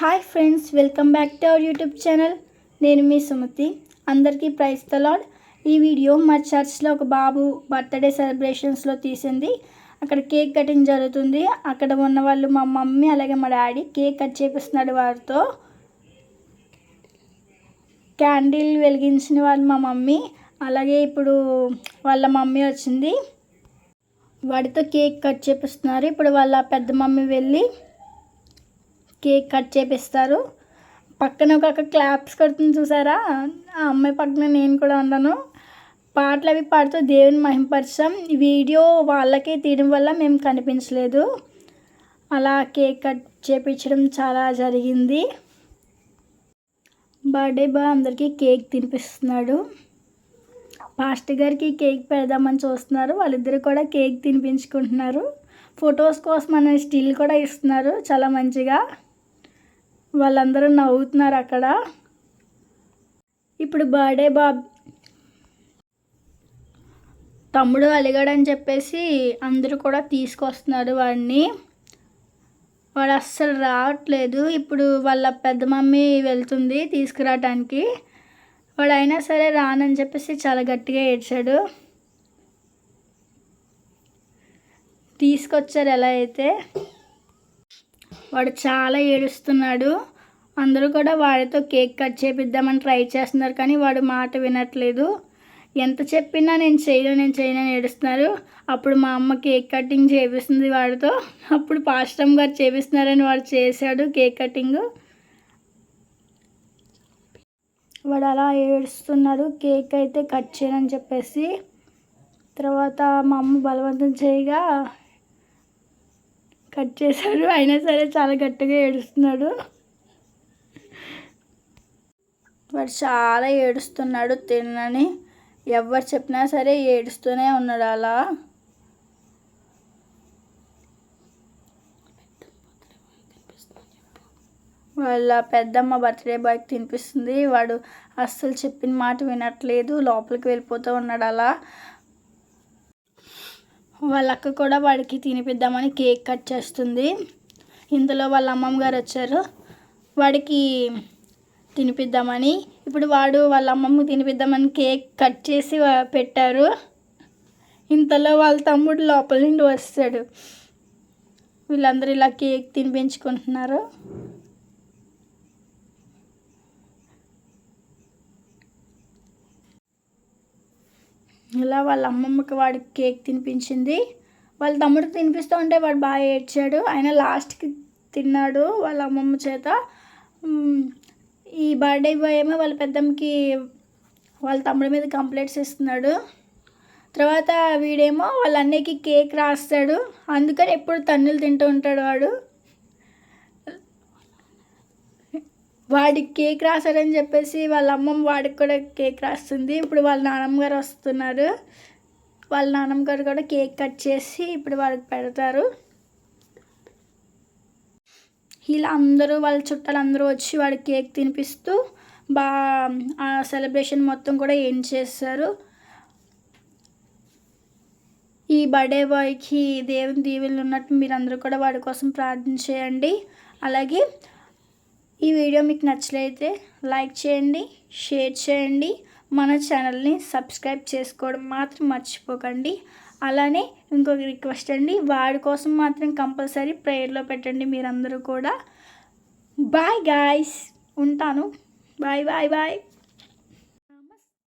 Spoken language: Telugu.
Hi friends, welcome back to our YouTube channel. నేను మీ సుమతి. అందరికీ ప్రైజ్ ద లార్డ్. ఈ వీడియో మా చర్చ్లో ఒక బాబు బర్త్డే సెలబ్రేషన్స్లో తీసింది. అక్కడ కేక్ కటింగ్ జరుగుతుంది. అక్కడ ఉన్న వాళ్ళు మా మమ్మీ అలాగే మా డాడీ కేక్ కట్ చేపిస్తున్నాడు. వారితో క్యాండిల్ వెలిగించిన వాళ్ళు మా మమ్మీ, అలాగే ఇప్పుడు వాళ్ళ మమ్మీ వచ్చింది, వాడితో కేక్ కట్ చేపిస్తున్నారు. ఇప్పుడు వాళ్ళ పెద్ద మమ్మీ వెళ్ళి కేక్ కట్ చేపిస్తారు. పక్కన ఒక క్లాప్స్ కడుతుంది, చూసారా? ఆ అమ్మాయి పక్కన నేను కూడా ఉన్నాను. పాటలు అవి పాడుతూ దేవుని మహింపరచాం. ఈ వీడియో వాళ్ళకే తీయడం వల్ల మేము కనిపించలేదు. అలా కేక్ కట్ చేపించడం చాలా జరిగింది. బర్త్డే బాయ్ అందరికీ కేక్ తినిపిస్తున్నాడు. పాస్టర్ గారికి కేక్ పెడదామని చూస్తున్నారు. వాళ్ళిద్దరు కూడా కేక్ తినిపించుకుంటున్నారు. ఫొటోస్ కోసం అనే స్టిల్ కూడా ఇస్తున్నారు, చాలా మంచిగా. వాళ్ళందరూ నవ్వుతున్నారు అక్కడ. ఇప్పుడు బర్త్డే బాబ్ తమ్ముడు అలిగాడని చెప్పేసి అందరూ కూడా తీసుకొస్తున్నారు వాడిని. వాడు అస్సలు రావట్లేదు. ఇప్పుడు వాళ్ళ పెద్ద మమ్మీ వెళ్తుంది తీసుకురావటానికి. వాడు అయినా సరే రానని చెప్పేసి చాలా గట్టిగా ఏడ్చాడు. తీసుకొచ్చారు ఎలా అయితే. వాడు చాలా ఏడుస్తున్నాడు. అందరూ కూడా వాడితో కేక్ కట్ చేపిద్దామని ట్రై చేస్తున్నారు, కానీ వాడు మాట వినట్లేదు. ఎంత చెప్పినా నేను చేయను ఏడుస్తున్నారు. అప్పుడు మా అమ్మ కేక్ కటింగ్ చేపిస్తుంది వాడితో. అప్పుడు పాస్టమ్ గారు చేపిస్తున్నారని వాడు చేశాడు కేక్ కటింగ్. వాడు అలా ఏడుస్తున్నాడు కేక్ అయితే కట్ చేయనని చెప్పేసి. తర్వాత మా అమ్మ బలవంతం చేయగా కట్ చేశాడు. అయినా సరే చాలా గట్టిగా ఏడుస్తున్నాడు. వాడు చాలా ఏడుస్తున్నాడు తినని. ఎవరు చెప్పినా సరే ఏడుస్తూనే ఉన్నాడు అలా. వాళ్ళ పెద్దమ్మ బర్త్డే బాయ్కి తినిపిస్తుంది. వాడు అస్సలు చెప్పిన మాట వినట్లేదు, లోపలికి వెళ్ళిపోతూ ఉన్నాడు అలా. వాళ్ళ అక్క కూడా వాడికి తినిపిద్దామని కేక్ కట్ చేస్తుంది. ఇంతలో వాళ్ళ అమ్మమ్మ గారు వచ్చారు వాడికి తినిపిద్దామని. ఇప్పుడు వాడు వాళ్ళ అమ్మమ్మకి తినిపిద్దామని కేక్ కట్ చేసి పెట్టారు. ఇంతలో వాళ్ళ తమ్ముడు లోపల నుండి వస్తాడు. వీళ్ళందరూ ఇలా కేక్ తినిపించుకుంటున్నారు. ఇలా వాళ్ళ అమ్మమ్మకి వాడికి కేక్ తినిపించింది. వాళ్ళ తమ్ముడికి తినిపిస్తూ ఉంటే వాడు బాగా ఏడ్చాడు. ఆయన లాస్ట్కి తిన్నాడు వాళ్ళ అమ్మమ్మ చేత. ఈ బర్త్డే బాయ్ ఏమో వాళ్ళ పెద్దమ్మకి వాళ్ళ తమ్ముడి మీద కంప్లైంట్స్ ఇస్తున్నాడు. తర్వాత వీడేమో వాళ్ళ అన్నయ్యకి కేక్ రాస్తాడు. అందుకని ఎప్పుడు తన్నులు తింటూ ఉంటాడు వాడు. వాడికి కేక్ రాశారని చెప్పేసి వాళ్ళ అమ్మమ్మ వాడికి కూడా కేక్ రాస్తుంది. ఇప్పుడు వాళ్ళ నాన్నమ్మ గారు వస్తున్నారు. వాళ్ళ నాన్నమ్మ గారు కూడా కేక్ కట్ చేసి ఇప్పుడు వాడికి పెడతారు. ఇలా అందరూ వాళ్ళ చుట్టాలు అందరూ వచ్చి వాడికి కేక్ తినిపిస్తూ ఆ సెలబ్రేషన్ మొత్తం కూడా ఎండ్ చేస్తారు. ఈ బర్త్డే బాయ్కి దేవుని దీవెనలు ఉన్నట్టు మీరందరూ కూడా వాడి కోసం ప్రార్థన చేయండి. అలాగే ఈ వీడియో మీకు నచ్చినట్లయితే లైక్ చేయండి, షేర్ చేయండి. మన ఛానల్ని సబ్స్క్రైబ్ చేసుకోవడం మాత్రం మర్చిపోకండి. అలానే ఇంకొక రిక్వెస్ట్ అండి, వాడి కోసం మాత్రం కంపల్సరీ ప్రేయర్లో పెట్టండి మీరందరూ కూడా. బాయ్ గాయ్స్, ఉంటాను. Bye bye bye.